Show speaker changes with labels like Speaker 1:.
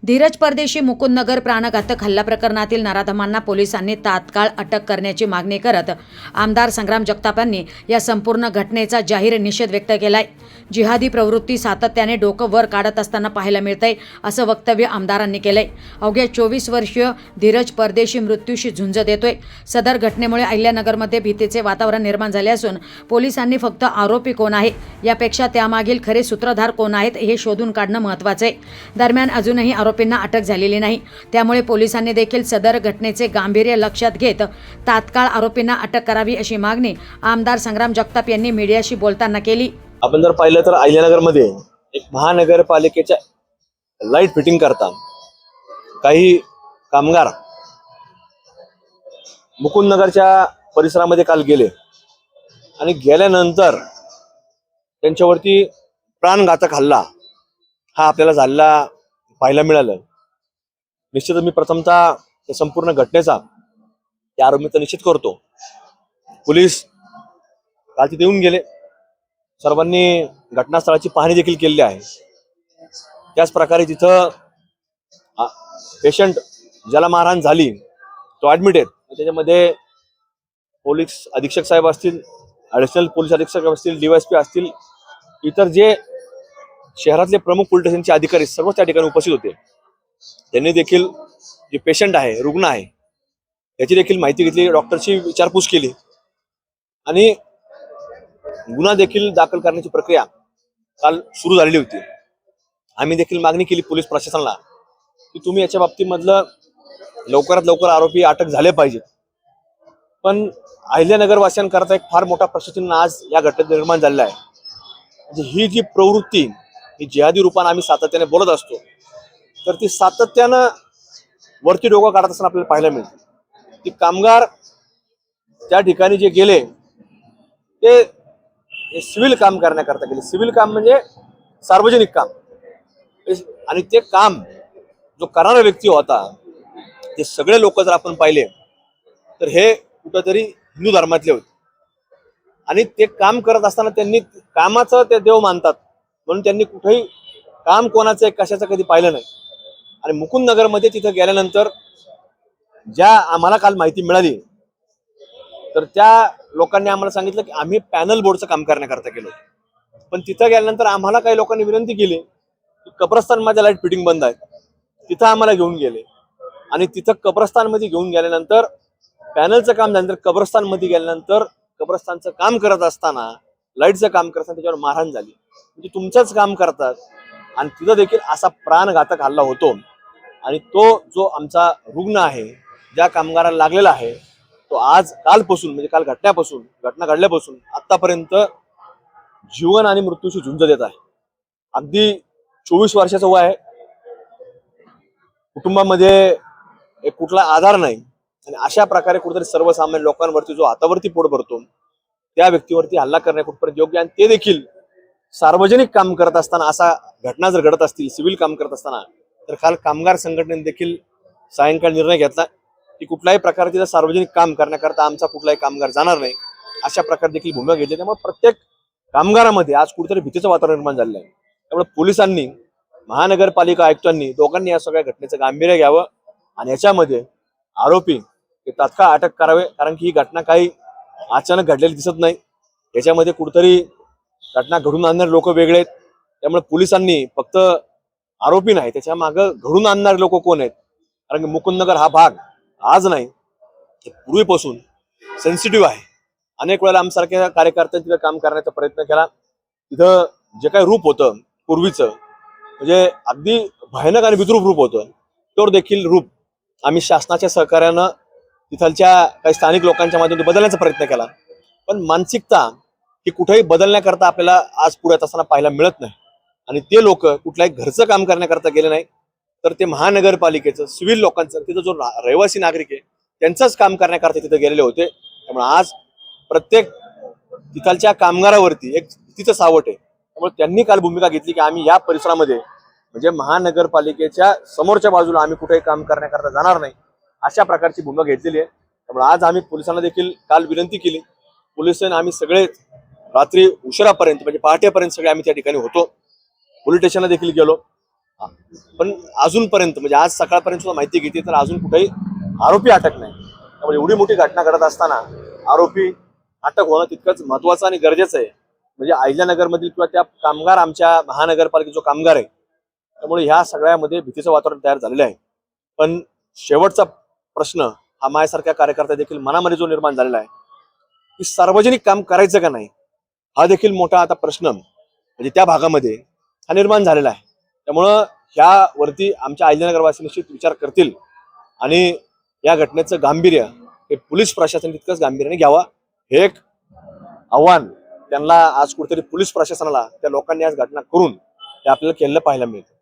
Speaker 1: धीरज परदेशी मुकुंदनगर प्राणघातक हल्ला प्रकरणातील नराधमांना पोलिसांनी तात्काळ अटक करण्याची मागणी करत आमदार संग्राम जगताप यांनी या संपूर्ण घटनेचा जाहीर निषेध व्यक्त केलाय। जिहादी प्रवृत्ती सातत्याने डोकं वर काढत असताना पाहायला मिळतंय असं वक्तव्य आमदारांनी केलंय। अवघ्या 24 वर्षीय धीरज परदेशी मृत्यूशी झुंज देतोय। सदर घटनेमुळे अहिल्यानगरमध्ये भीतीचे वातावरण निर्माण झाले असून पोलिसांनी फक्त आरोपी कोण आहे यापेक्षा त्यामागील खरे सूत्रधार कोण आहेत हे शोधून काढणं महत्त्वाचं आहे। दरम्यान अजूनही आरोपींना अटक झालेली नाही, त्यामुळे पोलिसांनी देखील सदर घटनेचे गांभीर्य लक्षात घेत तात्काळ आरोपींना अटक करावी अशी मागणी आमदार संग्राम जगताप यांनी मीडियाशी बोलताना केली।
Speaker 2: आपण जर पाहिलं तर अहिल्यानगरमध्ये एक महानगरपालिकेच्या लाईट फिटिंग करता काही कामगार मुकुंदनगरच्या परिसरामध्ये काल गेले आणि गेल्यानंतर त्यांच्यावरती प्राणघातक हल्ला हा आपल्याला झालेला पाहायला मिळालं। निश्चितच मी प्रथमतः त्या संपूर्ण घटनेचा त्या आरोपीचा निषेध करतो। पोलीस काल तिथे येऊन गेले, सर्वांनी घटनास्थळाची पाहणी देखील केलेली आहे। त्याच प्रकारे तिथं पेशंट ज्याला मारहाण झाली तो ऍडमिट आहे, त्याच्यामध्ये पोलीस अधीक्षक साहेब असतील, ॲडिशनल पोलीस अधीक्षक असतील, DYSP असतील, इतर जे शहरातले प्रमुख पोलीस स्टेशनचे अधिकारी सर्व त्या ठिकाणी उपस्थित होते। त्यांनी देखील जे पेशंट आहे, रुग्ण आहे, त्याची देखील माहिती घेतली, डॉक्टरची विचारपूस केली आणि गुन्हा देखील दाखल करण्याची प्रक्रिया काल सुरू झालेली होती। आम्ही देखील मागणी केली पोलीस प्रशासनाला की तुम्ही याच्या बाबतीमधलं लवकरात लवकर आरोपी अटक झाले पाहिजेत। पण अहिल्यानगर वासियांकरता एक फार मोठा प्रश्नचिन्ह आज या घटनेत निर्माण झालेला आहे। म्हणजे ही जी प्रवृत्ती ही जिहादी रूपाने आम्ही सातत्याने बोलत असतो, तर ती सातत्यानं वरती डोकं काढत असताना आपल्याला पाहायला मिळते। ती कामगार त्या ठिकाणी जे गेले ते सिव्हिल काम करण्याकरता गेले। सिव्हिल काम म्हणजे सार्वजनिक काम, आणि ते काम जो करणारा व्यक्ती होता ते सगळे लोक जर आपण पाहिले तर हे कुठंतरी हिंदू धर्मातले होते आणि ते काम करत असताना त्यांनी कामाचं ते देव मानतात म्हणून त्यांनी कुठेही काम कोणाचं कशाचं कधी पाहिलं नाही। आणि मुकुंदनगरमध्ये तिथं गेल्यानंतर ज्या आम्हाला काल माहिती मिळाली तर त्या लोकांनी आम्हाला सांगितलं की आम्ही पॅनल बोर्डचं काम करण्याकरता गेलो, पण तिथं गेल्यानंतर आम्हाला काही लोकांनी विनंती केली की कब्रस्तानमध्ये लाईट फिटिंग बंद आहे, तिथं आम्हाला घेऊन गेले आणि तिथं कब्रस्तानमध्ये घेऊन गेल्यानंतर पॅनलचं काम झाल्यानंतर कब्रस्तानमध्ये गेल्यानंतर कब्रस्तानचं काम करत असताना लाईटचं काम करताना त्याच्यावर मारहाण झाली। म्हणजे तुमचंच काम करतात आणि तिथं देखील असा प्राणघातक हल्ला होतो आणि तो जो आमचा रुग्ण आहे, ज्या कामगाराला लागलेला आहे, तो आज कालपासून म्हणजे काल घटना घडल्यापासून आतापर्यंत जीवन आणि मृत्यूशी झुंज देत आहे। अगदी 24 वर्षाचं वय आहे, कुटुंबामध्ये एक कुठला आधार नाही आणि अशा प्रकारे कुठेतरी सर्वसामान्य लोकांवरती जो हातावरती पोट भरतो त्या व्यक्तीवरती हल्ला करणे कुठपर्यंत योग्य, आणि ते देखील सार्वजनिक काम करत असताना। असा घटना जर घडत असतील सिव्हिल काम करत असताना तर काल कामगार संघटनेने देखील सायंकाळी निर्णय घेतला की कुठल्याही प्रकारे तिथं सार्वजनिक काम करण्याकरता आमचा कुठलाही कामगार जाणार नाही, अशा प्रकारे देखील भूमिका घेतली। त्यामुळे प्रत्येक कामगारामध्ये आज कुठेतरी भीतीचं वातावरण निर्माण झालेलं आहे। त्यामुळे पोलिसांनी, महानगरपालिका आयुक्तांनी दोघांनी या सगळ्या घटनेचं गांभीर्य घ्यावं आणि याच्यामध्ये आरोपी हे तात्काळ अटक करावे, कारण की ही घटना काही अचानक घडलेली दिसत नाही। याच्यामध्ये कुठेतरी घटना घडून आणणारे लोक वेगळे आहेत, त्यामुळे पोलिसांनी फक्त आरोपी नाही, त्याच्या मागं घडून आणणारे लोक कोण आहेत, कारण की मुकुंदनगर हा भाग आज नाही पूर्वीपासून सेन्सिटिव्ह आहे। अनेक वेळेला आमच्यासारख्या कार्यकर्त्यांनी तिथं काम करण्याचा प्रयत्न केला, तिथं जे काही रूप होतं पूर्वीचं म्हणजे अगदी भयानक आणि विद्रूप रूप होतं, तो देखील रूप आम्ही शासनाच्या सहकार्यानं तिथलच्या काही स्थानिक लोकांच्या माध्यमातून बदलण्याचा प्रयत्न केला, पण मानसिकता ही कुठेही बदलण्याकरता आपल्याला आज पुढे येत असताना पाहायला मिळत नाही। आणि ते लोक कुठल्याही घरचं काम करण्याकरता गेले नाही, तर ते महानगरपालिकेचं सिव्हिल लोकांचं, तिथं जो रहिवासी नागरिक आहे त्यांचंच काम करण्याकरता तिथं गेलेले होते। त्यामुळे आज प्रत्येक तिथलच्या कामगारावरती एक भीतीचं सावट आहे। त्यामुळे त्यांनी काल भूमिका घेतली की आम्ही या परिसरामध्ये म्हणजे महानगरपालिकेच्या समोरच्या बाजूला आम्ही कुठेही काम करण्याकरता जाणार नाही, अशा प्रकारची भूमिका घेतलेली आहे। त्यामुळे आज आम्ही पोलिसांना देखील काल विनंती केली, पोलिसांनी आम्ही सगळे रात्री उशिरापर्यंत म्हणजे पहाटेपर्यंत सगळे आम्ही त्या ठिकाणी होतो, पोलीस स्टेशनला देखील गेलो पण अजूनपर्यंत म्हणजे आज सकाळपर्यंत सुद्धा माहिती घेतली तर अजून कुठेही आरोपी अटक नाही. त्यामुळे एवढी मोठी घटना घडत असताना आरोपी अटक होणं तितकंच महत्वाचं आणि गरजेचं आहे. म्हणजे अहिल्यानगरमधील किंवा त्या कामगार आमच्या महानगरपालिकेचा जो कामगार आहे, त्यामुळे ह्या सगळ्यामध्ये भीतीचं वातावरण तयार झालेलं आहे. पण शेवटचा प्रश्न हा माझ्यासारख्या कार्यकर्ता देखील मनामध्ये जो निर्माण झालेला आहे की सार्वजनिक काम करायचं का नाही, हा देखील मोठा आता प्रश्न म्हणजे त्या भागामध्ये हा निर्माण झालेला आहे. त्यामुळं ह्यावरती आमच्या अहिल्यानगरवासी निश्चित विचार करतील आणि या घटनेचं गांभीर्य हे पोलीस प्रशासन तितकंच गांभीर्याने घ्यावा, हे एक आव्हान त्यांना आज कुठेतरी पोलीस प्रशासनाला त्या लोकांनी आज घटना करून ते आपल्याला केलेलं पाहायला मिळतं.